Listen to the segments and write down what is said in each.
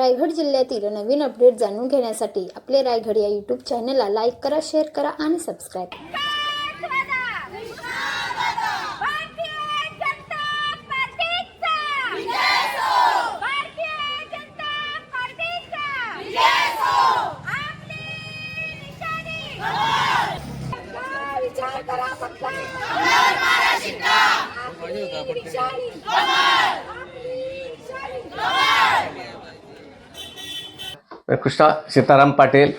रायगड जिल्ह्यातील नवीन अपडेट जाणून घेण्यासाठी आपले रायगड या यूट्यूब चॅनलला लाईक करा, शेअर करा आणि सबस्क्राईब करा। कृष्णा सीताराम पाटील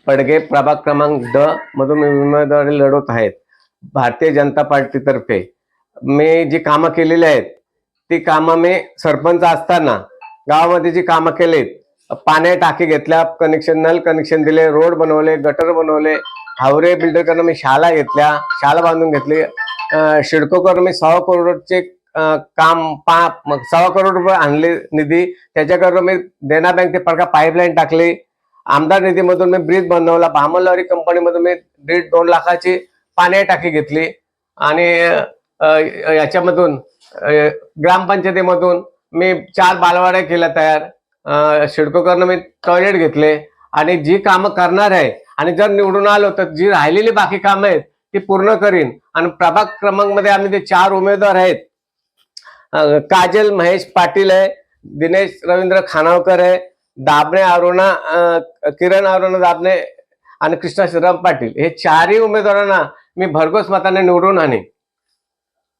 पडगे प्रभाग क्रमांक ड मधून मी उमेदवारी लढवत आहेत। भारतीय जनता पार्टीतर्फे मी जी कामं केलेली आहेत ती कामं मी सरपंच असताना गावामध्ये जी कामं केलीत, पाणी टाकी घेतल्या, नल कनेक्शन दिले, रोड बनवले, गटर बनवले, हावरे बिल्डरकडून मी शाळा घेतल्या, शाळा बांधून घेतली, शिडकोकडून मी 100 करोडचे काम 100 करोड रुपये आणले निधी, त्याच्याकडून मी देना बँक ते पडका पाईपलाईन टाकली, आमदार निधीमधून मी ब्रिज बनवला, भामलवारी कंपनीमधून मी 1.5-2 लाखाची पाणी टाकी घेतली आणि याच्यामधून ग्रामपंचायतीमधून मी 4 बालवाड्या केल्या तयार, शिडकोकडून मी टॉयलेट घेतले आणि जी कामं करणार आहे आणि जर निवडून आलो तर जी राहिलेली बाकी कामं आहेत ती पूर्ण करीन। आणि प्रभाग क्रमांक मध्ये आम्ही जे 4 उमेदवार आहेत, काजल महेश पाटील आहे, दिनेश रवींद्र खानावकर आहे, दाबणे अरुणा किरण अरुणा दाबणे आणि कृष्णा श्रीराम पाटील, हे 4ही उमेदवारांना मी भरघोस मताने निवडून आणीन।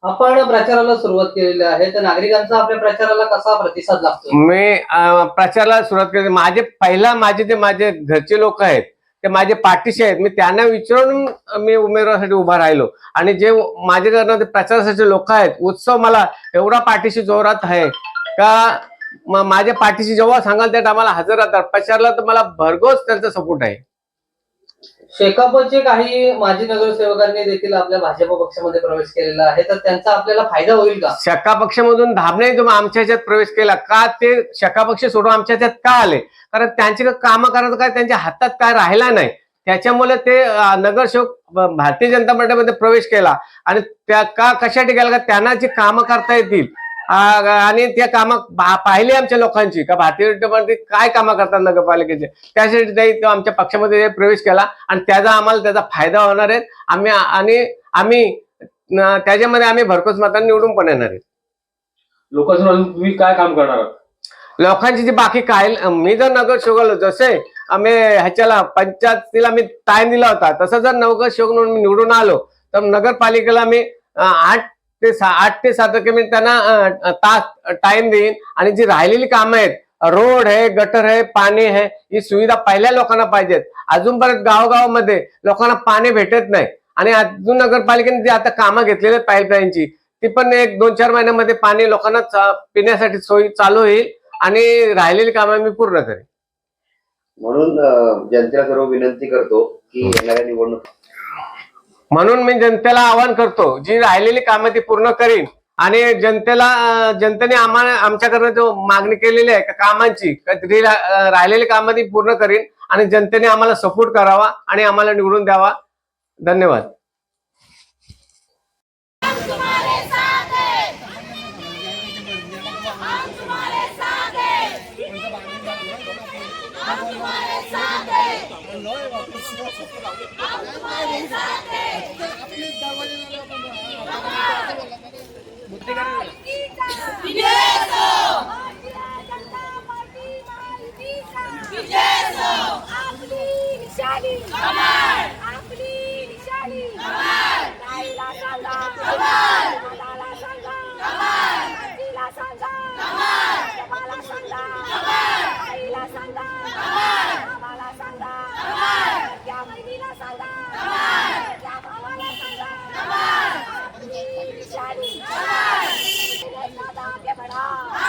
आपण प्रचाराला सुरुवात केलेली आहे, तर नागरिकांचा आपल्या प्रचाराला कसा प्रतिसाद लागतो? मी प्रचाराला सुरुवात केली, माझे घरचे लोक आहेत ते माझे पाठीशी आहेत, मी त्यांना विचारून मी उमेदवारासाठी उभा राहिलो आणि जे माझ्याकडनं प्रचारासाठी लोक आहेत, उत्सव मला एवढा पाठीशी जोरात आहे का माझ्या पाठीशी जेव्हा सांगाल त्या टायमाला हजर राहतात प्रचाराला, तर मला भरघोस त्यांचा सपोर्ट आहे। शेकापचे काही माजी नगरसेवकांनी देखील आपल्या भाजप पक्षामध्ये प्रवेश केलेला आहे, तर त्यांचा आपल्याला फायदा होईल का? शका पक्षामधून धाबणे आमच्या ह्याच्यात प्रवेश केला का? ते शका पक्ष सोडून आमच्या ह्याच्यात का आले? कारण त्यांची कामं करायचं काय त्यांच्या हातात काय राहिला नाही, त्याच्यामुळे ते नगरसेवक भारतीय जनता पार्टीमध्ये प्रवेश केला आणि त्या का कशासाठी केला? का त्यांना जी कामं करता येतील आणि त्या कामं पाहिली आमच्या लोकांची का भारतीय जनता पार्टी काय कामं करतात नगरपालिकेचे, त्यासाठी ते आमच्या पक्षामध्ये प्रवेश केला आणि त्याचा फायदा होणार आहे। आम्ही त्याच्यामध्ये आम्ही भरघोस मतांनी निवडून पण येणार आहे। लोकांसमोर तुम्ही काय काम करणार आहात? लोकांची जी बाकी काय, मी जर नगरसेवक जसे आम्ही ह्याच्याला पंचायतीला मी टाइम दिला होता, तसं जर नगरसेवक म्हणून मी निवडून आलो तर नगरपालिकेला मी 8 ते 7 मी त्यांना तास टाइम देईन आणि जी राहिलेली कामं आहेत, रोड आहे, गटर आहे, पाणी आहे, ही सुविधा पहिल्या लोकांना पाहिजेत। अजूनपर्यंत गावगावामध्ये लोकांना पाणी भेटत नाही आणि अजून नगरपालिकेने जी आता कामं घेतलेली आहेत पाईपलाईनची, ती पण 1-2-4 महिन्यामध्ये पाणी लोकांना पिण्यासाठी सोयी चालू होईल आणि राहिलेली कामं मी पूर्ण करेन। म्हणून जनतेला सर्व विनंती करतो की येणाऱ्या निवडणूक म्हणून मी जनतेला आवाहन करतो, जी राहिलेली कामं ती पूर्ण करीन आणि जनतेने आमच्याकडनं जो मागणी केलेली आहे कामांची, राहिलेली कामं ती पूर्ण करीन आणि जनतेने आम्हाला सपोर्ट करावा आणि आम्हाला निवडून द्यावा। धन्यवाद। हम तुम्हारे साथ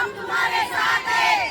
हैं।